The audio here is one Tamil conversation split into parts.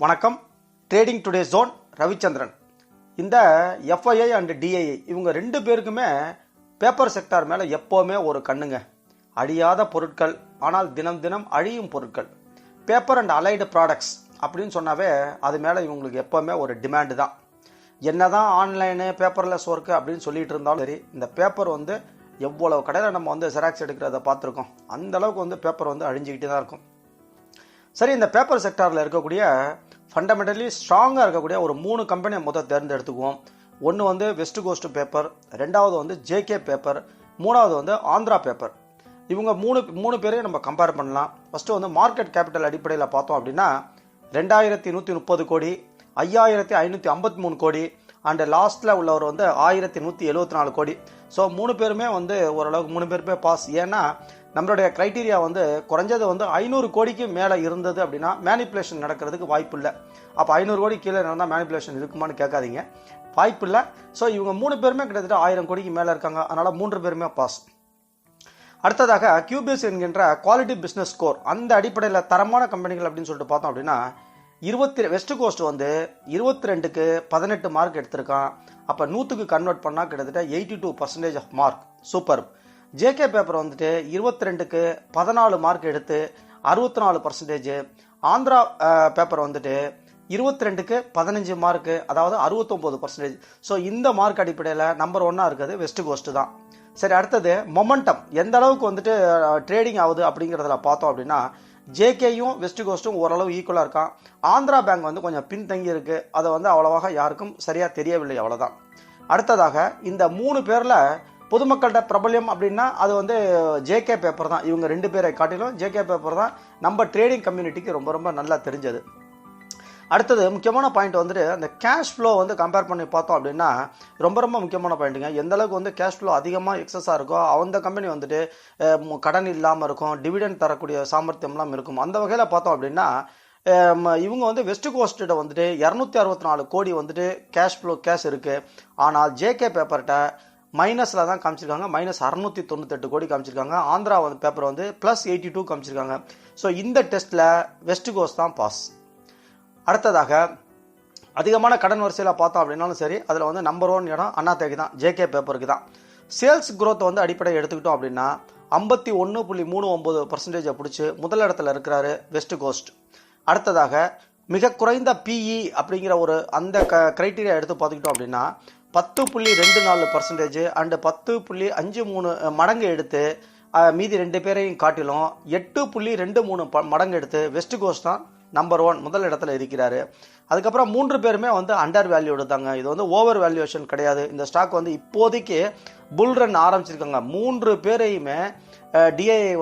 வணக்கம். Trading today zone Ravichandran. இந்த எஃப்ஐஐ அண்ட் டிஐஐ இவங்க ரெண்டு பேருக்குமே பேப்பர் செக்டார் மேலே எப்போவுமே ஒரு கண்ணுங்க. அழியாத பொருட்கள், ஆனால் தினம் தினம் அழியும் பொருட்கள். பேப்பர் அண்ட் அலைடு ப்ராடக்ட்ஸ் அப்படின்னு சொன்னாவே அது மேலே இவங்களுக்கு எப்போவுமே ஒரு டிமாண்டு தான். என்ன தான் ஆன்லைனு பேப்பர்லெஸ் ஒர்க்கு அப்படின்னு சொல்லிட்டு இருந்தாலும் சரி, இந்த பேப்பர் எவ்வளோ கடையில் நம்ம ஜெராக்ஸ் எடுக்கிறத பார்த்துருக்கோம். அந்தளவுக்கு பேப்பர் அழிஞ்சிக்கிட்டே தான் இருக்கும். சரி, இந்த பேப்பர் செக்டாரில் இருக்கக்கூடிய ஃபண்டமெண்டலி ஸ்ட்ராங்காக இருக்கக்கூடிய ஒரு 3 கம்பெனியை தேர்ந்தெடுத்துக்குவோம். ஒன்று வெஸ்ட் கோஸ்ட் பேப்பர், ரெண்டாவது ஜேகே பேப்பர், மூணாவது ஆந்திரா பேப்பர். இவங்க மூணு பேரையும் நம்ம கம்பேர் பண்ணலாம். ஃபஸ்ட்டு மார்க்கெட் கேபிட்டல் அடிப்படையில் பார்த்தோம் அப்படின்னா 2130 கோடி, 5553 கோடி, அண்ட் லாஸ்ட்டில் உள்ளவர் 1174 கோடி. ஸோ 3 பேருமே ஓரளவுக்கு 3 பேருமே பாஸ். ஏன்னா நம்மளுடைய க்ரைட்டீரியா குறைஞ்சது 500 கோடிக்கு மேலே இருந்தது அப்படின்னா மேனிப்புலேஷன் நடக்கிறதுக்கு வாய்ப்பு இல்லை. அப்போ 500 கோடி கீழே நடந்தால் மேனிப்புலேஷன் இருக்குமான்னு கேட்காதீங்க, வாய்ப்பு இல்லை. ஸோ இவங்க 3 பேருமே கிட்டத்தட்ட 1000 கோடிக்கு மேலே இருக்காங்க. அதனால் 3 பேருமே பாஸ். அடுத்ததாக கியூபிஎஸ் என்கின்ற குவாலிட்டி பிஸ்னஸ் ஸ்கோர், அந்த அடிப்படையில் தரமான கம்பெனிகள் அப்படின்னு சொல்லிட்டு பார்த்தோம் அப்படின்னா வெஸ்ட் கோஸ்ட் 22க்கு 18 மார்க் எடுத்திருக்கான். அப்போ 100க்கு கன்வெர்ட் பண்ணால் கிட்டத்தட்ட 82% of mark. Super. JK paper 22க்கு 14 மார்க் எடுத்து 64%. ஆந்திரா பேப்பர் 22க்கு 15 மார்க்கு, அதாவது 69%. ஸோ இந்த மார்க் அடிப்படையில் நம்பர் 1 இருக்குது வெஸ்ட் கோஸ்ட் தான். சரி, அடுத்தது மொமெண்டம் எந்த அளவுக்கு ட்ரேடிங் ஆகுது அப்படிங்கிறதுல பார்த்தோம் அப்படின்னா ஜேகேயும் வெஸ்ட் கோஸ்ட்டும் ஓரளவு ஈக்குவலாக இருக்கான். ஆந்திரா பேங்க் கொஞ்சம் பின்தங்கி இருக்கு. அதை அவ்வளவாக யாருக்கும் சரியாக தெரியவில்லை, அவ்வளோதான். அடுத்ததாக இந்த 3 பேரில் பொதுமக்கள்கிட்ட பிரபல்யம் அப்படின்னா அது ஜேகே பேப்பர் தான். இவங்க 2 பேரை காட்டிலும் ஜேகே பேப்பர் தான் நம்ம ட்ரேடிங் கம்யூனிட்டிக்கு ரொம்ப ரொம்ப நல்லா தெரிஞ்சது. அடுத்தது முக்கியமான பாயிண்ட் அந்த கேஷ் ஃப்ளோ கம்பேர் பண்ணி பார்த்தோம் அப்படின்னா ரொம்ப ரொம்ப முக்கியமான பாயிண்ட்டுங்க. எந்த அளவுக்கு கேஷ் ஃப்ளோ அதிகமாக எக்ஸஸாக இருக்கோ அந்த கம்பெனி கடன் இல்லாமல் இருக்கும், டிவிடெண்ட் தரக்கூடிய சாமர்த்தியம்லாம் இருக்கும். அந்த வகையில் பார்த்தோம் அப்படின்னா இவங்க வெஸ்ட் கோஸ்ட்டில் 264 கோடி கேஷ் இருக்குது. ஆனால் ஜேகே பேப்பர்கிட்ட மைனஸில் தான் காமிச்சிருக்காங்க, -698 கோடி காமிச்சிருக்காங்க. ஆந்திரா பேப்பர் +82 காமிச்சிருக்காங்க. ஸோ இந்த டெஸ்ட்டில் வெஸ்ட் கோஸ்ட் தான் பாஸ். அடுத்ததாக அதிகமான கடன் வரிசையில் பார்த்தோம் அப்படின்னாலும் சரி, அதில் நம்பர் 1 இடம் அண்ணாத்தேக்கு தான், ஜேகே பேப்பருக்கு தான். சேல்ஸ் குரோத் அடிப்படை எடுத்துக்கிட்டோம் அப்படின்னா 51.39% பிடிச்சி முதல் இடத்துல இருக்கிறாரு வெஸ்ட் கோஸ்ட். அடுத்ததாக மிக குறைந்த பிஇ அப்படிங்கிற அந்த கிரைட்டீரியா எடுத்து பார்த்துக்கிட்டோம் அப்படின்னா 10.24% அண்டு 10.53 மடங்கு எடுத்து மீதி 2 பேரையும் காட்டிலும் 8.23 மடங்கு எடுத்து வெஸ்ட் கோஸ்ட் தான் நம்பர் 1 முதல் இடத்துல இருக்கிறாரு. அதுக்கப்புறம் 3 பேருமே அண்டர் வேல்யூடு தாங்க. இது ஓவர் வேல்யூவேஷன் கிடையாது. இந்த ஸ்டாக் இப்போதைக்கு புல் ரன் ஆரம்பிச்சிருக்காங்க. 3 பேரையுமே டிஐஐ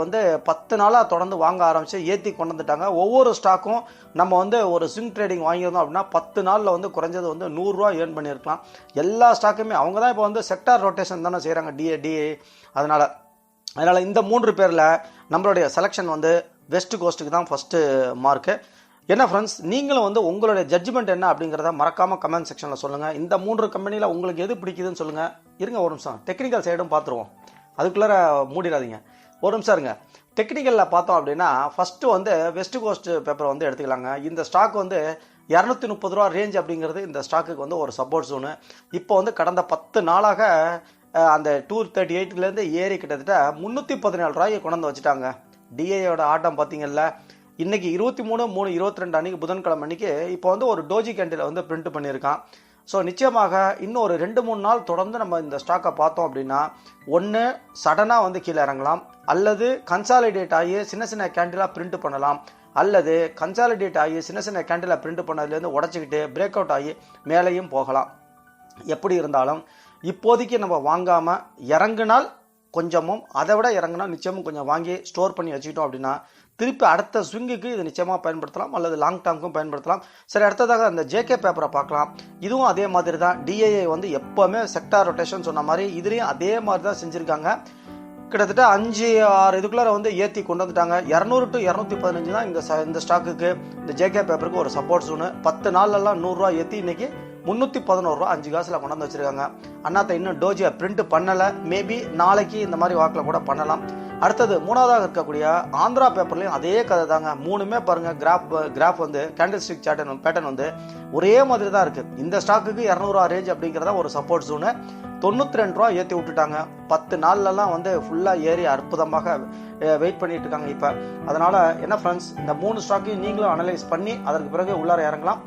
10 நாளாக தொடர்ந்து வாங்க ஆரம்பிச்சு ஏற்றி கொண்டு வந்துட்டாங்க. ஒவ்வொரு ஸ்டாக்கும் நம்ம ஒரு ஸ்விங் ட்ரேடிங் வாங்கியிருந்தோம் அப்படின்னா 10 நாளில் குறைஞ்சது 100 ரூபா ஏர்ன் பண்ணியிருக்கலாம். எல்லா ஸ்டாக்குமே அவங்க தான் இப்போ செக்டார் ரொட்டேஷன் தானே செய்கிறாங்க டிஐ. அதனால் இந்த 3 பேரில் நம்மளுடைய செலெக்ஷன் வெஸ்ட் கோஸ்ட்டுக்கு தான் ஃபஸ்ட்டு மார்க்கு. என்ன ஃப்ரெண்ட்ஸ், நீங்களும் உங்களுடைய ஜட்ஜ்மெண்ட் என்ன அப்படிங்கிறத மறக்காமல் கமெண்ட் செக்ஷனில் சொல்லுங்கள். இந்த 3 கம்பெனியில் உங்களுக்கு எது பிடிக்குதுன்னு சொல்லுங்கள். இருங்க ஒரு நிமிஷம், டெக்னிக்கல் சைடும் பார்த்துருவோம், அதுக்குள்ளே மூடிடாதீங்க. ஒரு நிமிஷம் இருங்க. டெக்னிக்கலில் பார்த்தோம் அப்படின்னா ஃபஸ்ட்டு வெஸ்ட் கோஸ்ட் பேப்பர் எடுத்துக்கலாங்க. இந்த ஸ்டாக் 230 ரூபா ரேஞ்ச் அப்படிங்கிறது இந்த ஸ்டாக்குக்கு ஒரு சப்போர்ட் ஜோனு. இப்போ கடந்த 10 நாளாக அந்த 238லேருந்து ஏறி கிட்டத்தட்ட 314 ரூபாய்க்கு கொண்டு வச்சுட்டாங்க. டிஐயோட ஆட்டம் பார்த்தீங்கல்ல. இன்னைக்கு 23/3/22 அன்னைக்கு புதன்கிழமை அன்னைக்கு இப்போ ஒரு டோஜி கேண்டில் பிரிண்ட் பண்ணியிருக்கான். ஸோ நிச்சயமாக இன்னும் ஒரு 2-3 நாள் தொடர்ந்து நம்ம இந்த ஸ்டாக்கை பார்த்தோம் அப்படின்னா ஒன்று சடனாக கீழே இறங்கலாம், அல்லது கன்சாலிடேட் ஆகி சின்ன சின்ன கேண்டிலாக பிரிண்ட் பண்ணலாம், அல்லது கன்சாலிடேட் ஆகி சின்ன சின்ன கேண்டிலாக பிரிண்ட் பண்ணதுலேருந்து உடச்சிக்கிட்டு பிரேக் அவுட் ஆகி மேலேயும் போகலாம். எப்படி இருந்தாலும் இப்போதைக்கு நம்ம வாங்காமல் இறங்குனால் கொஞ்சமும், அதை விட இறங்குனா நிச்சயமும் கொஞ்சம் வாங்கி ஸ்டோர் பண்ணி வச்சுக்கிட்டோம் அப்படின்னா திருப்பி அடுத்த ஸ்விங்குக்கு இது நிச்சயமாக பயன்படுத்தலாம், அல்லது லாங் டேர்முக்கும் பயன்படுத்தலாம். சரி, அடுத்ததாக அந்த ஜேகே பேப்பரை பார்க்கலாம். இதுவும் அதே மாதிரி தான். டிஐஐ எப்போவுமே செக்டார் ரொட்டேஷன் சொன்ன மாதிரி இதுலேயும் அதே மாதிரி தான் செஞ்சுருக்காங்க. கிட்டத்தட்ட 5-6 இதுக்குள்ளார ஏற்றி கொண்டு வந்துட்டாங்க. 200 to 215 தான் இந்த ஸ்டாக்குக்கு, இந்த ஜேகே பேப்பருக்கு ஒரு சப்போர்ட் ஜோனு. 10 நாள்லாம் 100 ரூபா ஏற்றி இன்னைக்கு 311 ரூபா 5 காசில் கொண்டாந்து வச்சிருக்காங்க. அண்ணாத்த இன்னும் டோஜியை பிரிண்ட் பண்ணலை, மேபி நாளைக்கு இந்த மாதிரி வாக்கில் கூட பண்ணலாம். அடுத்தது மூணாவதாக இருக்கக்கூடிய ஆந்திரா பேப்பர்லையும் அதே கதை தாங்க. மூணுமே பாருங்க, கிராஃப் வந்து கேண்டில்ஸ்டிக் பேட்டர்ன் வந்து ஒரே மாதிரி தான் இருக்கு. இந்த ஸ்டாக்குக்கு 200 ரேஞ்ச் அப்படிங்கிறத ஒரு சப்போர்ட் ஜோனு. 92 ரூபா ஏற்றி விட்டுட்டாங்க. 10 நாள்லலாம் வந்து ஃபுல்லாக ஏறி அற்புதமாக வெயிட் பண்ணிட்டு இருக்காங்க இப்போ. அதனால என்ன ஃப்ரெண்ட்ஸ், இந்த 3 ஸ்டாக்கையும் நீங்களும் அனலைஸ் பண்ணி அதற்கு பிறகு உள்ளார இறங்கலாம்.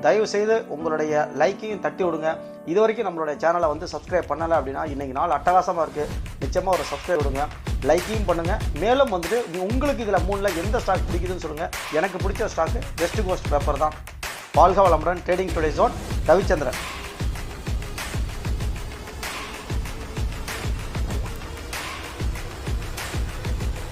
தயவு செய்து உங்களுடைய லைக்கையும் தட்டி விடுங்க. இது வரைக்கும் நம்மளுடைய சேனலை வந்து சப்ஸ்கிரைப் பண்ணலை அப்படின்னா இன்றைக்கி நாள் அட்டகாசமாக இருக்குது. நிச்சயமாக ஒரு சப்ஸ்கிரைப் விடுங்க, லைக்கையும் பண்ணுங்கள். மேலும் வந்துட்டு உங்களுக்கு இதில் 3ல் எந்த ஸ்டாக் பிடிக்குதுன்னு சொல்லுங்கள். எனக்கு பிடிச்ச ஸ்டாக்கு வெஸ்ட் கோஸ்ட் பேப்பர் தான். வாழ்க வளமுடன். Trading today zone Ravichandran.